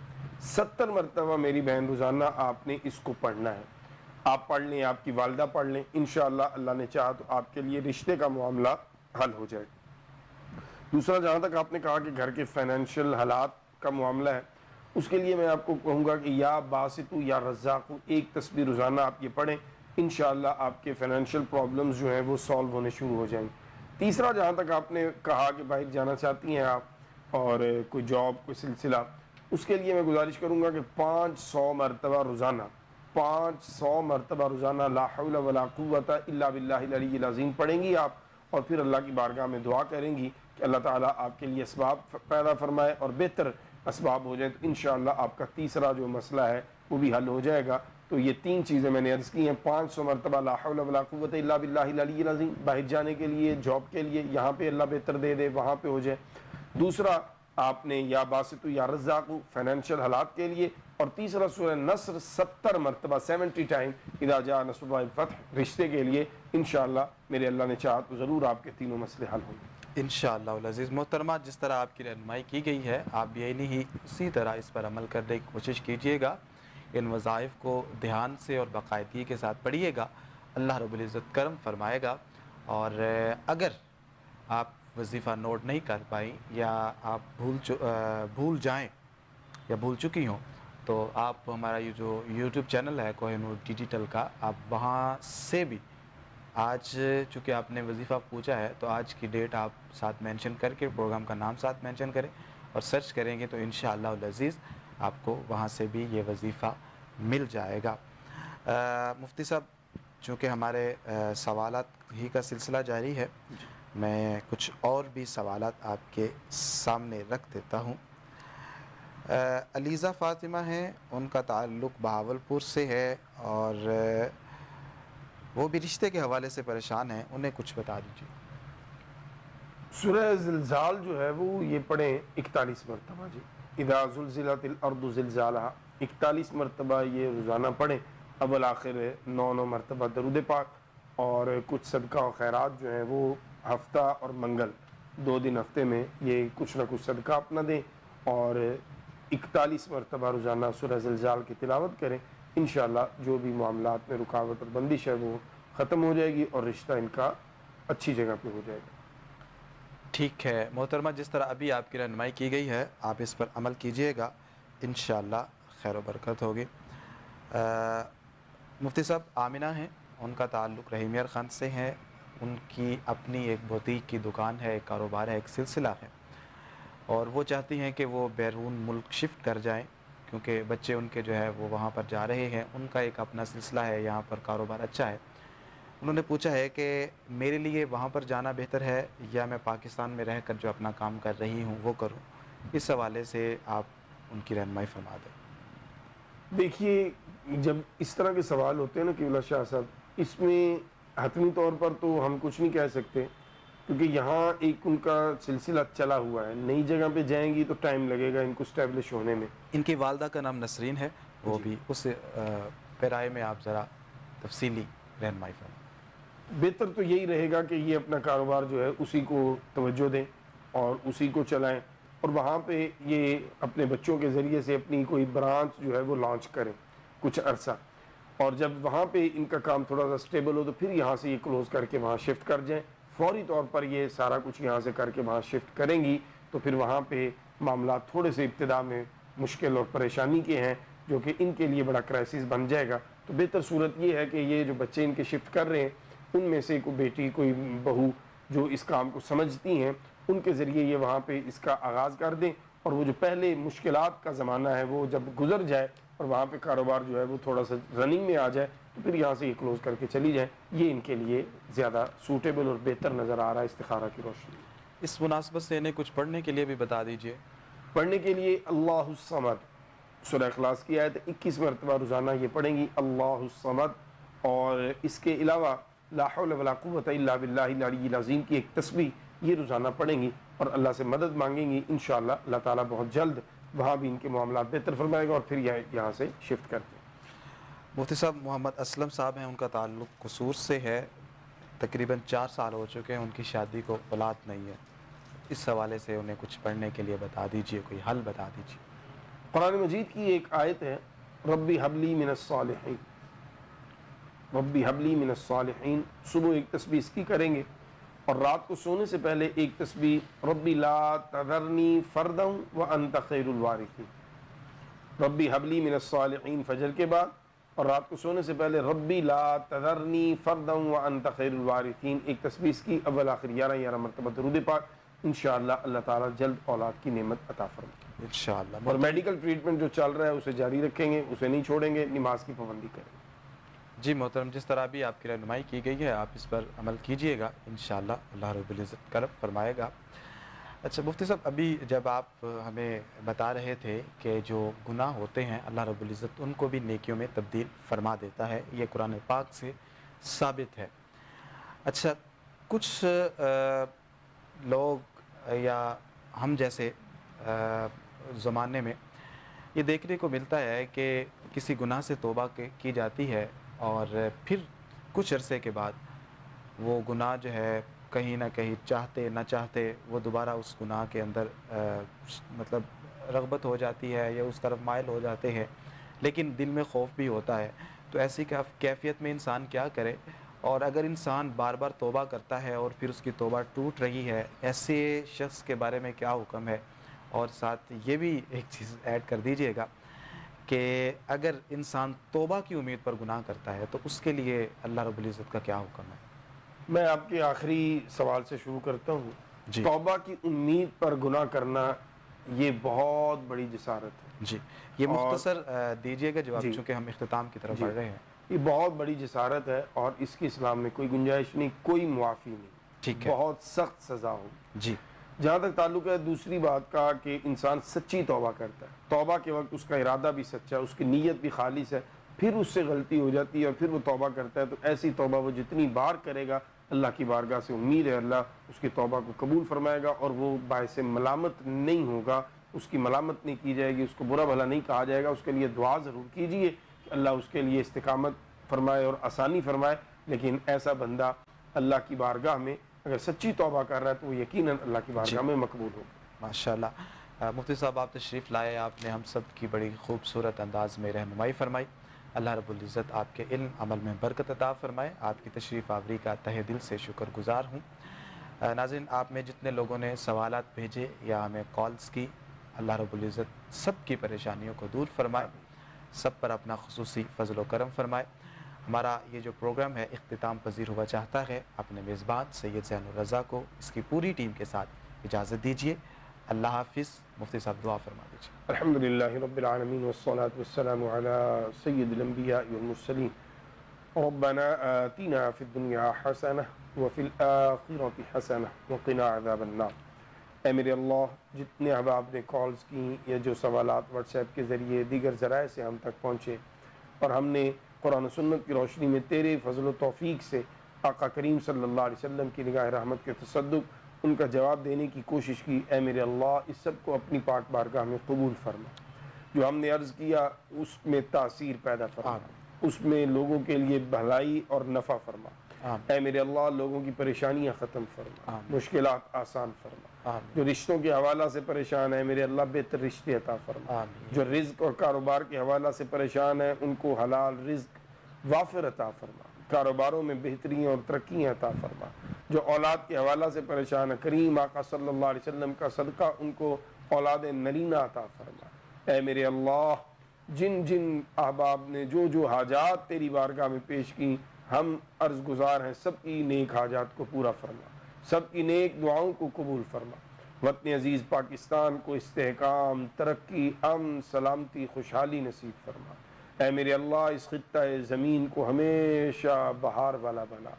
70 مرتبہ میری بہن روزانہ آپ نے اس کو پڑھنا ہے. آپ پڑھ لیں، آپ کی والدہ پڑھ لیں، انشاءاللہ اللہ نے چاہا تو آپ کے لیے رشتے کا معاملہ حل ہو جائے. دوسرا، جہاں تک آپ نے کہا کہ گھر کے فائنینشیل حالات کا معاملہ ہے، اس کے لیے میں آپ کو کہوں گا کہ یا باسطو یا رزاقو، ایک تسبیح روزانہ آپ یہ پڑھیں، انشاءاللہ آپ کے فائنینشیل پرابلمز جو ہیں وہ سالو ہونے شروع ہو جائیں. تیسرا، جہاں تک آپ نے کہا کہ باہر جانا چاہتی ہیں آپ اور کوئی جاب کوئی سلسلہ، اس کے لیے میں گزارش کروں گا کہ 500 مرتبہ روزانہ 500 مرتبہ روزانہ لا حول ولا قوت الا باللہ العلی العظیم پڑھیں گی آپ، اور پھر اللہ کی بارگاہ میں دعا کریں گی کہ اللہ تعالیٰ آپ کے لیے اسباب پیدا فرمائے اور بہتر اسباب ہو جائیں. تو انشاءاللہ آپ کا تیسرا جو مسئلہ ہے وہ بھی حل ہو جائے گا. تو یہ 3 چیزیں میں نے عرض کی ہیں. 500 مرتبہ لا حول ولا قوت الا باللہ العلی العظیم باہر جانے کے لیے، جاب کے لیے، یہاں پہ اللہ بہتر دے دے وہاں پہ ہو جائے. دوسرا، آپ نے یا باسطو یا رزاقو فائنینشیل حالات کے لیے. اور تیسرا سورہ نصر 70 مرتبہ 70 ٹائم اذا جاء نصر اللہ والفتح رشتے کے لیے. انشاءاللہ میرے اللہ نے چاہا تو ضرور آپ کے تینوں مسئلے حل ہوں گے. انشاءاللہ العزیز. محترمہ، جس طرح آپ کی رہنمائی کی گئی ہے، آپ بھی ہی اسی طرح اس پر عمل کرنے کی کوشش کیجئے گا. ان وظائف کو دھیان سے اور باقاعدگی کے ساتھ پڑھیے گا، اللہ رب العزت کرم فرمائے گا. اور اگر آپ وظیفہ نوٹ نہیں کر پائیں یا آپ بھول جائیں یا بھول چکی ہوں، تو آپ ہمارا یہ جو یوٹیوب چینل ہے کوہ نور ڈیجیٹل کا، آپ وہاں سے بھی آج چونکہ آپ نے وظیفہ پوچھا ہے تو آج کی ڈیٹ آپ ساتھ مینشن کر کے پروگرام کا نام ساتھ مینشن کریں اور سرچ کریں گے تو انشاءاللہ العزیز آپ کو وہاں سے بھی یہ وظیفہ مل جائے گا. مفتی صاحب، چونکہ ہمارے سوالات ہی کا سلسلہ جاری ہے، میں کچھ اور بھی سوالات آپ کے سامنے رکھ دیتا ہوں. علیزہ فاطمہ ہیں، ان کا تعلق بہاولپور سے ہے اور وہ بھی رشتے کے حوالے سے پریشان ہیں. انہیں کچھ بتا دیجیے. سورہ زلزال جو ہے وہ یہ پڑھیں 41 مرتبہ. جی، اذا زلزلت الارض زلزالہا 41 مرتبہ یہ روزانہ پڑھیں. اول آخر 9 مرتبہ درود پاک. اور کچھ صدقہ و خیرات جو ہیں وہ ہفتہ اور منگل 2 دن ہفتے میں یہ کچھ نہ کچھ صدقہ اپنا دیں، اور 41 مرتبہ روزانہ سورہ زلزال کی تلاوت کریں. انشاءاللہ جو بھی معاملات میں رکاوٹ اور بندش ہے وہ ختم ہو جائے گی اور رشتہ ان کا اچھی جگہ پہ ہو جائے گا. ٹھیک ہے محترمہ، جس طرح ابھی آپ کی رہنمائی کی گئی ہے آپ اس پر عمل کیجئے گا، انشاءاللہ خیر و برکت ہوگی. مفتی صاحب آمنہ ہیں، ان کا تعلق رحیمیار خان سے ہے. ان کی اپنی ایک بوتیک کی دکان ہے، ایک کاروبار ہے، ایک سلسلہ ہے، اور وہ چاہتی ہیں کہ وہ بیرون ملک شفٹ کر جائیں کیونکہ بچے ان کے جو ہے وہ وہاں پر جا رہے ہیں. ان کا ایک اپنا سلسلہ ہے، یہاں پر کاروبار اچھا ہے. انہوں نے پوچھا ہے کہ میرے لیے وہاں پر جانا بہتر ہے یا میں پاکستان میں رہ کر جو اپنا کام کر رہی ہوں وہ کروں. اس حوالے سے آپ ان کی رہنمائی فرما دیں. دیکھیے، جب اس طرح کے سوال ہوتے ہیں نا قبلہ شاہ صاحب، اس میں حتمی طور پر تو ہم کچھ نہیں کہہ سکتے، کیونکہ یہاں ایک ان کا سلسلہ چلا ہوا ہے، نئی جگہ پہ جائیں گی تو ٹائم لگے گا ان کو اسٹیبلش ہونے میں۔ ان کی والدہ کا نام نسرین ہے، وہ جی۔ بھی اس پیرائے میں آپ ذرا تفصیلی رہنمائی فرمائیں۔ بہتر تو یہی رہے گا کہ یہ اپنا کاروبار جو ہے اسی کو توجہ دیں اور اسی کو چلائیں، اور وہاں پہ یہ اپنے بچوں کے ذریعے سے اپنی کوئی برانچ جو ہے وہ لانچ کریں کچھ عرصہ، اور جب وہاں پہ ان کا کام تھوڑا سا سٹیبل ہو تو پھر یہاں سے یہ کلوز کر کے وہاں شفٹ کر جائیں۔ فوری طور پر یہ سارا کچھ یہاں سے کر کے وہاں شفٹ کریں گی تو پھر وہاں پہ معاملات تھوڑے سے ابتدا میں مشکل اور پریشانی کے ہیں، جو کہ ان کے لیے بڑا کرائسس بن جائے گا۔ تو بہتر صورت یہ ہے کہ یہ جو بچے ان کے شفٹ کر رہے ہیں ان میں سے کوئی بیٹی کوئی بہو جو اس کام کو سمجھتی ہیں ان کے ذریعے یہ وہاں پہ اس کا آغاز کر دیں، اور وہ جو پہلے مشکلات کا زمانہ ہے وہ جب گزر جائے اور وہاں پہ کاروبار جو ہے وہ تھوڑا سا رننگ میں آ جائے تو پھر یہاں سے یہ کلوز کر کے چلی جائیں۔ یہ ان کے لیے زیادہ سوٹیبل اور بہتر نظر آ رہا ہے استخارہ کی روشنی۔ اس مناسبت سے انہیں کچھ پڑھنے کے لیے بھی بتا دیجئے۔ پڑھنے کے لیے اللہ الصمد سورہ اخلاص کی آیت 21 مرتبہ روزانہ یہ پڑھیں گی، اللہ الصمد، اور اس کے علاوہ لا حول ولا قوت الا باللہ العلی العظیم کی ایک تسبیح یہ روزانہ پڑھیں گی اور اللہ سے مدد مانگیں گی۔ انشاءاللہ اللہ تعالیٰ بہت جلد وہاں بھی ان کے معاملات بہتر فرمائے گا اور پھر یہاں سے شفٹ کرتے ہیں۔ مفتی صاحب محمد اسلم صاحب ہیں، ان کا تعلق قصور سے ہے، تقریباً 4 سال ہو چکے ہیں، ان کی شادی کو اولاد نہیں ہے، اس حوالے سے انہیں کچھ پڑھنے کے لیے بتا دیجئے، کوئی حل بتا دیجئے۔ قرآن مجید کی ایک آیت ہے، ربی حبلی من الصالحین، ربی حبلی من الصالحین، صبح ایک تسبیح اس کی کریں گے، اور رات کو سونے سے پہلے ایک تسبیح ربی لا تذرنی فردا وانت خیر الوارثین، ربی حبلی من الصالحین فجر کے بعد، اور رات کو سونے سے پہلے ربی لا تذرنی فردا وانت خیر الوارثین ایک تسبیح اس کی اول آخر 11 مرتبہ درود پاک۔ انشاءاللہ اللہ تعالیٰ جلد اولاد کی نعمت عطا فرمائے۔ انشاءاللہ۔ اور میڈیکل ٹریٹمنٹ جو چل رہا ہے اسے جاری رکھیں گے، اسے نہیں چھوڑیں گے، نماز کی پابندی کریں گے۔ جی محترم، جس طرح بھی آپ کی رہنمائی کی گئی ہے آپ اس پر عمل کیجئے گا، انشاءاللہ اللہ رب العزت کرم فرمائے گا۔ اچھا مفتی صاحب، ابھی جب آپ ہمیں بتا رہے تھے کہ جو گناہ ہوتے ہیں اللہ رب العزت ان کو بھی نیکیوں میں تبدیل فرما دیتا ہے، یہ قرآن پاک سے ثابت ہے۔ اچھا، کچھ لوگ یا ہم جیسے زمانے میں یہ دیکھنے کو ملتا ہے کہ کسی گناہ سے توبہ کی جاتی ہے اور پھر کچھ عرصے کے بعد وہ گناہ جو ہے کہیں نہ کہیں چاہتے نہ چاہتے وہ دوبارہ اس گناہ کے اندر مطلب رغبت ہو جاتی ہے یا اس طرف مائل ہو جاتے ہیں، لیکن دل میں خوف بھی ہوتا ہے۔ تو ایسی کیفیت میں انسان کیا کرے؟ اور اگر انسان بار بار توبہ کرتا ہے اور پھر اس کی توبہ ٹوٹ رہی ہے، ایسے شخص کے بارے میں کیا حکم ہے؟ اور ساتھ یہ بھی ایک چیز ایڈ کر دیجئے گا کہ اگر انسان توبہ کی امید پر گناہ کرتا ہے تو اس کے لیے اللہ رب العزت کا کیا حکم ہے؟ میں آپ کے آخری سوال سے شروع کرتا ہوں۔ جی توبہ کی امید پر گناہ کرنا یہ بہت بڑی جسارت ہے۔ جی، یہ مختصر دیجئے گا جواب، جی چونکہ ہم اختتام کی طرف جی بڑھ رہے ہیں۔ یہ بہت بڑی جسارت ہے اور اس کی اسلام میں کوئی گنجائش نہیں، کوئی معافی نہیں، ٹھیک ہے۔ بہت سخت سزا ہوگی۔ جی جہاں تک تعلق ہے دوسری بات کا کہ انسان سچی توبہ کرتا ہے، توبہ کے وقت اس کا ارادہ بھی سچا ہے، اس کی نیت بھی خالص ہے، پھر اس سے غلطی ہو جاتی ہے اور پھر وہ توبہ کرتا ہے، تو ایسی توبہ وہ جتنی بار کرے گا اللہ کی بارگاہ سے امید ہے اللہ اس کی توبہ کو قبول فرمائے گا اور وہ باعث ملامت نہیں ہوگا، اس کی ملامت نہیں کی جائے گی، اس کو برا بھلا نہیں کہا جائے گا۔ اس کے لیے دعا ضرور کیجئے کہ اللہ اس کے لیے استقامت فرمائے اور آسانی فرمائے، لیکن ایسا بندہ اللہ کی بارگاہ میں اگر سچی توبہ کر رہا ہے تو وہ یقیناً اللہ کی بارگاہ میں مقبول ہوگا۔ ماشاءاللہ۔ مفتی صاحب آپ تشریف لائے، آپ نے ہم سب کی بڑی خوبصورت انداز میں رہنمائی فرمائی۔ اللہ رب العزت آپ کے علم عمل میں برکت عطا فرمائے۔ آپ کی تشریف آوری کا تہہ دل سے شکر گزار ہوں۔ ناظرین، آپ میں جتنے لوگوں نے سوالات بھیجے یا ہمیں کالز کی، اللہ رب العزت سب کی پریشانیوں کو دور فرمائے، سب پر اپنا خصوصی فضل و کرم فرمائے۔ ہمارا یہ جو پروگرام ہے اختتام پذیر ہوا چاہتا ہے، اپنے میزبان سید ذہن الرضا کو اس کی پوری ٹیم کے ساتھ اجازت دیجیے۔ اللہ حافظ۔ مفتی صاحب دعا فرما دیجیے۔ الحمدللہ رب العالمین والصلاة والسلام علی سید الانبیاء والمرسلین، ربنا آتنا فی الدنیا حسنہ وفی الآخرۃ حسنہ وقنا عذاب النار۔ اے میرے اللہ، جتنے احباب نے کالز کی یا جو سوالات واٹس ایپ کے ذریعے دیگر ذرائع سے ہم تک پہنچے اور ہم نے قرآن و سنت کی روشنی میں تیرے فضل و توفیق سے آقا کریم صلی اللہ علیہ وسلم کی نگاہ رحمت کے تصدق ان کا جواب دینے کی کوشش کی۔ اے میرے اللہ اس سب کو اپنی پاک بارگاہ میں قبول فرما، جو ہم نے عرض کیا اس میں تاثیر پیدا فرما، اس میں لوگوں کے لیے بھلائی اور نفع فرما۔ اے میرے اللہ لوگوں کی پریشانیاں ختم فرما، مشکلات آسان فرما، جو رشتوں کے حوالہ سے پریشان ہیں میرے اللہ بہتر رشتے عطا فرما، جو رزق اور کاروبار کے حوالہ سے پریشان ہیں ان کو حلال رزق وافر عطا فرما، کاروباروں میں بہتری اور ترقی عطا فرما، جو اولاد کے حوالہ سے پریشان ہے کریم آقا صلی اللہ علیہ وسلم کا صدقہ ان کو اولاد نرینہ عطا فرما۔ اے میرے اللہ جن جن احباب نے جو جو حاجات تیری بارگاہ میں پیش کی ہم عرض گزار ہیں، سب کی نیک حاجات کو پورا فرما، سب کی نیک دعاؤں کو قبول فرما۔ وطن عزیز پاکستان کو استحکام، ترقی، امن، سلامتی، خوشحالی نصیب فرما۔ اے میرے اللہ اس خطہ زمین کو ہمیشہ بہار والا بنا۔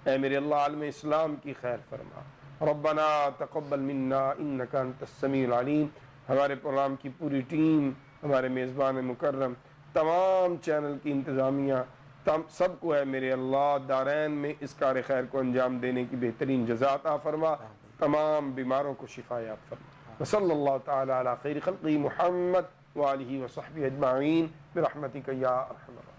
اے میرے اللہ عالم اسلام کی خیر فرما۔ ربنا تقبل منا انک انت السمیع العلیم۔ ہمارے پروگرام کی پوری ٹیم، ہمارے میزبان مکرم، تمام چینل کی انتظامیہ، سب کو ہے میرے اللہ دارین میں اس کار خیر کو انجام دینے کی بہترین جزا عطا فرما، تمام بیماروں کو شفایاب فرما۔ وصلی اللہ تعالی علی خیر خلقہ محمد وآلہ وصحبہ اجمعین برحمتک یا ارحم الراحمین۔